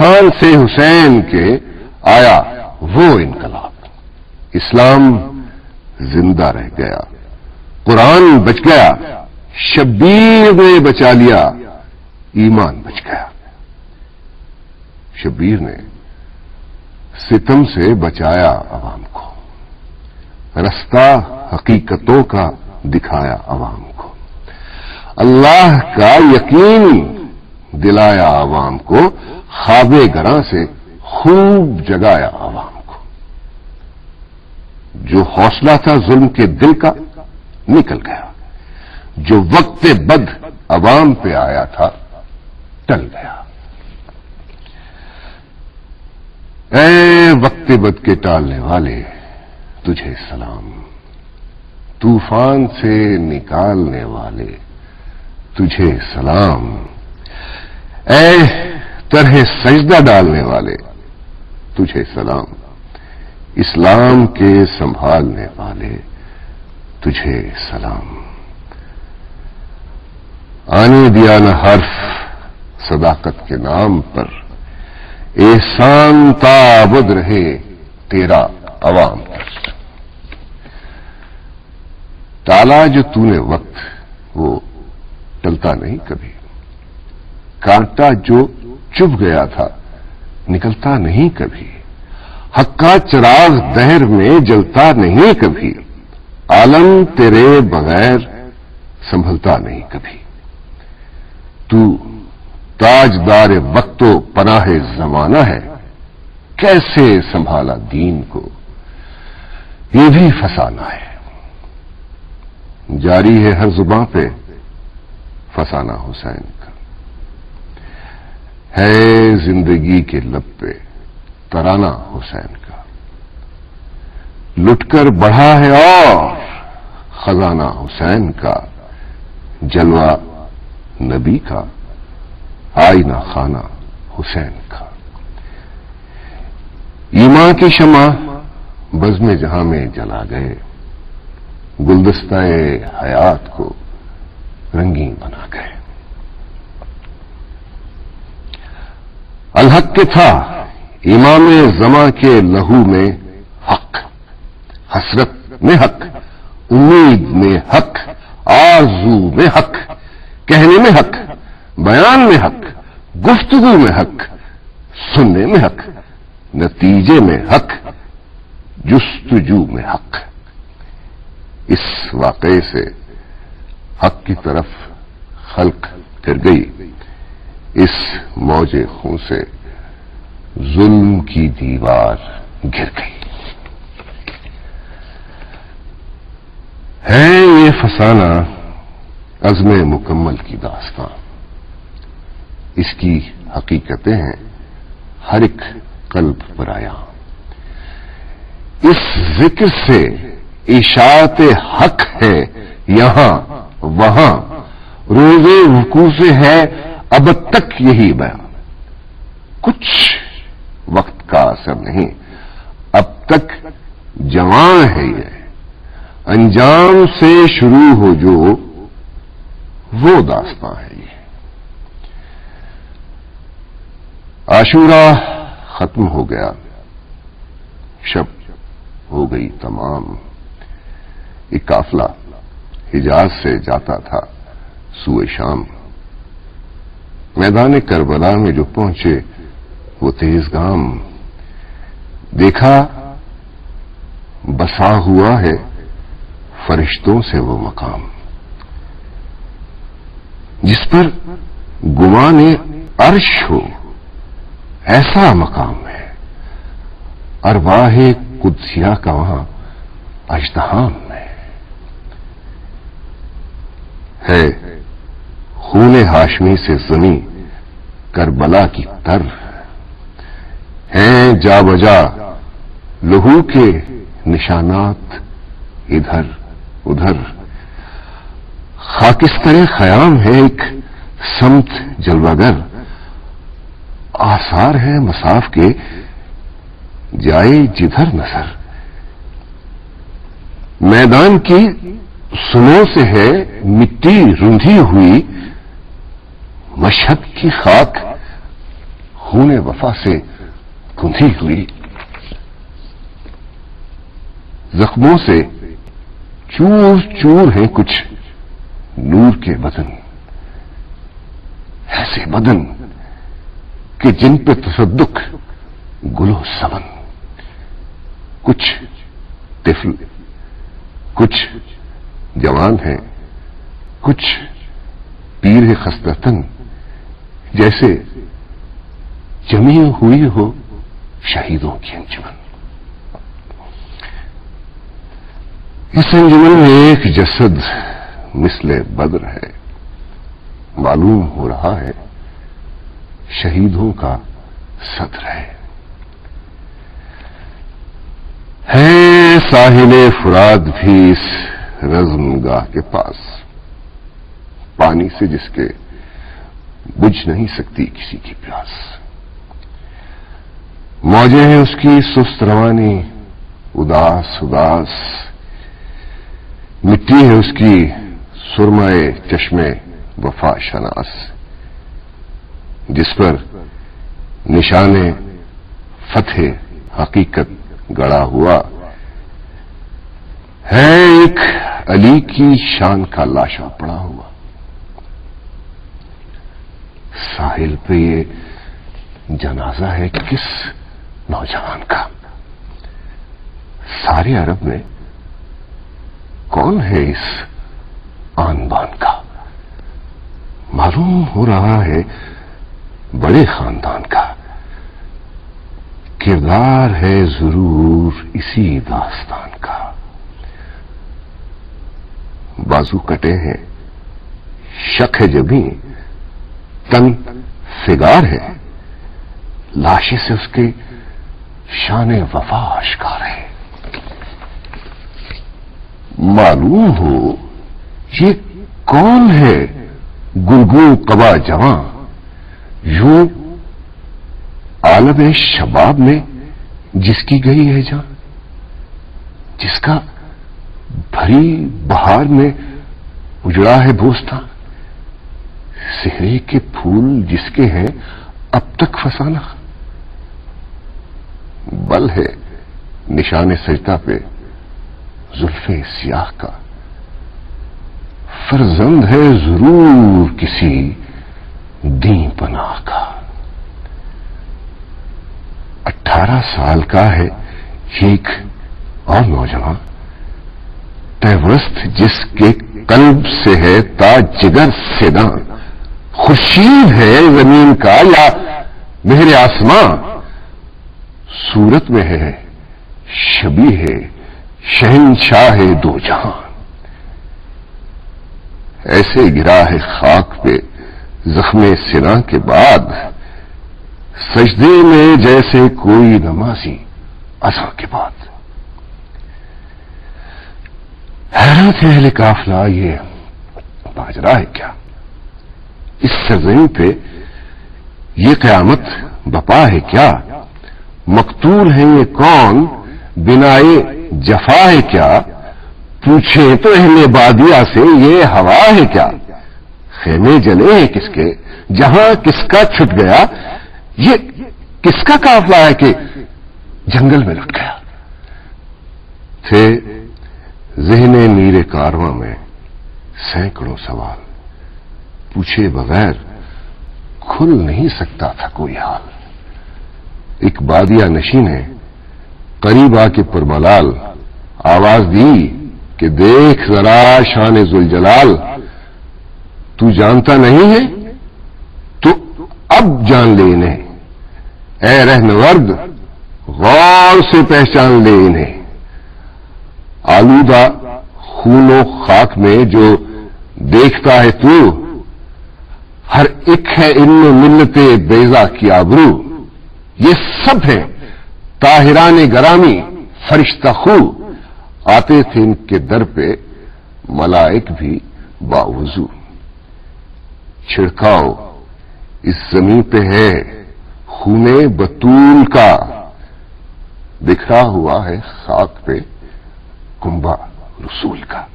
خان سے حسین کے آیا وہ انقلاب، اسلام زندہ رہ گیا، قرآن بچ گیا، شبیر نے بچا لیا، ایمان بچ گیا۔ شبیر نے ستم سے بچایا عوام کو، رستہ حقیقتوں کا دکھایا عوام کو، اللہ کا یقین دلایا عوام کو، خواب گراں سے خوب جگایا عوام کو۔ جو حوصلہ تھا ظلم کے دل کا نکل گیا، جو وقت بد عوام پہ آیا تھا ٹل گیا۔ اے وقت بد کے ٹالنے والے تجھے سلام، طوفان سے نکالنے والے تجھے سلام، اے طرح سجدہ ڈالنے والے تجھے سلام، اسلام کے سنبھالنے والے تجھے سلام۔ آنے دیا نہ حرف صداقت کے نام پر، احسان تابد رہے تیرا عوام پر۔ ٹالا جو تو نے وقت وہ ٹلتا نہیں کبھی، کانٹا جو چبھ گیا تھا نکلتا نہیں کبھی، حق کا چراغ دہر میں جلتا نہیں کبھی، عالم تیرے بغیر سنبھلتا نہیں کبھی۔ تو تاجدار وقت و پناہ زمانہ ہے، کیسے سنبھالا دین کو یہ بھی فسانہ ہے۔ جاری ہے ہر زباں پہ فسانہ حسین کا، ہے زندگی کے لب پہ ترانہ حسین کا، لٹ کر بڑھا ہے اور خزانہ حسین کا، جلوہ نبی کا آئینہ خانہ حسین کا۔ ایمان کی شمع بزم جہاں میں جلا گئے، گلدستہ حیات کو رنگین بنا گئے۔ الحق کے تھا امام زماں کے لہو میں حق، حسرت میں حق، امید میں حق، آرزو میں حق، کہنے میں حق، بیان میں حق، گفتگو میں حق، سننے میں حق، نتیجے میں حق، جستجو میں حق۔ اس واقعے سے حق کی طرف خلق کر گئی، اس موج خون سے ظلم کی دیوار گر گئی۔ ہے یہ فسانہ عزم مکمل کی داستان، اس کی حقیقتیں ہیں ہر ایک قلب پر آیا۔ اس ذکر سے اشاعت حق ہے یہاں وہاں، روز وقوع سے ہے اب تک یہی بیان، کچھ وقت کا اثر نہیں، اب تک جوان ہے یہ، انجام سے شروع ہو جو وہ داستان ہے یہ۔ عاشورہ ختم ہو گیا، شب ہو گئی تمام، ایک قافلہ حجاز سے جاتا تھا سوئے شام، میدان کربلا میں جو پہنچے وہ تیز گام، دیکھا بسا ہوا ہے فرشتوں سے وہ مقام، جس پر گمان عرش ہو ایسا مقام ہے، ارواح قدسیہ کا وہاں اژدہام میں ہے، خون ہاشمی سے زمیں کربلا کی تر ہیں، جا بجا لہو کے نشانات ادھر ادھر، خاکستر خیام ہے ایک سمت جلوگر، آثار ہیں مصاف کے جائے جدھر نظر، میدان کی سنوں سے ہے مٹی رندھی ہوئی، مشہد کی خاک खून वफा से कुंधी हुई, जख्मों से चूर चूर हैं कुछ नूर के बदन, ऐसे बदन कि जिन पे तसद्दुक गुलो समन, कुछ तिफल, कुछ जवान है, कुछ पीर है खस्ततन, जैसे जमी हुई हो शहीदों की अंजुमन। इस अंजुमन में एक जसद मिसले बद्र है, मालूम हो रहा है शहीदों का सद्र है साहिले फुराद भी इस रज़्मगाह के पास, पानी से जिसके बुझ नहीं सकती किसी की प्यास। मौजें हैं उसकी सुस्त रवानी, उदास उदास, मिट्टी है उसकी सुरमाए चश्मे वफा शनास, जिस पर निशाने फतह हकीकत गड़ा हुआ है, एक अली की शान का लाशा पड़ा हुआ। साहिल पे ये जनाजा है किस नौजवान का? सारे अरब में कौन है इस आन बान का? मालूम हो रहा है बड़े खानदान का, किरदार है जरूर इसी दास्तान का। बाजू कटे हैं, शक है जबी, तन फिगार है, लाशे से उसके शान वफा आश्कार है। मालूम हो ये कौन है गुलगू कबा जवां, यूं आलम शबाब में जिसकी गई है जान, जिसका भरी बहार में उजड़ा है बोस्ता, सेहरे के फूल जिसके हैं अब तक फसाना, बल है निशान सजदा पे जुल्फे सियाह का, फर्जंद है जरूर किसी दी पनाह का। 18 साल का है एक और नौजवान, तयवस्त जिसके कल्ब से है ता जिगर सेदा, खुर्शीद है जमीन का या मेहर आसमां, सूरत में है शबी है शहंशाह है दो जहां। ऐसे गिरा है खाक पे जख्मे सिना के बाद, सजदे में जैसे कोई नमाजी अज़ां के बाद। हैरत है अहले काफिला, ये माजरा है क्या? इस सरज़मीन पे ये क़यामत बपा है क्या? मकतूल है ये कौन, बिनाए जफा है क्या? पूछे तो अहले बादिया से ये हवा है क्या? खेमे जले हैं किसके, जहां किसका छुट गया, ये किसका काफिला है कि जंगल में लुट गया? थे ज़हने मीरे कारवां में सैकड़ों सवाल, पूछे बगैर खुल नहीं सकता था कोई हाल। एक बादिया नशीन है करीब आके पुरमलाल, आवाज दी कि देख जरा शान जुलजलाल, तू जानता नहीं है तो अब जान ले इन्हें, ऐ रहनवर्द गौर से पहचान ले इन्हें। आलूदा खूनो खाक में जो देखता है तू, हर एक है इनमें मिन्नते बेजा की आबरू। ये सब है ताहिरान गरामी फरिश्ता खू, आते थे इनके दर पे मलाइक भी बावजू। छिड़काव इस जमीन पे है खूने बतूल का, बिखरा हुआ है खाक पे कुंबा रसूल का।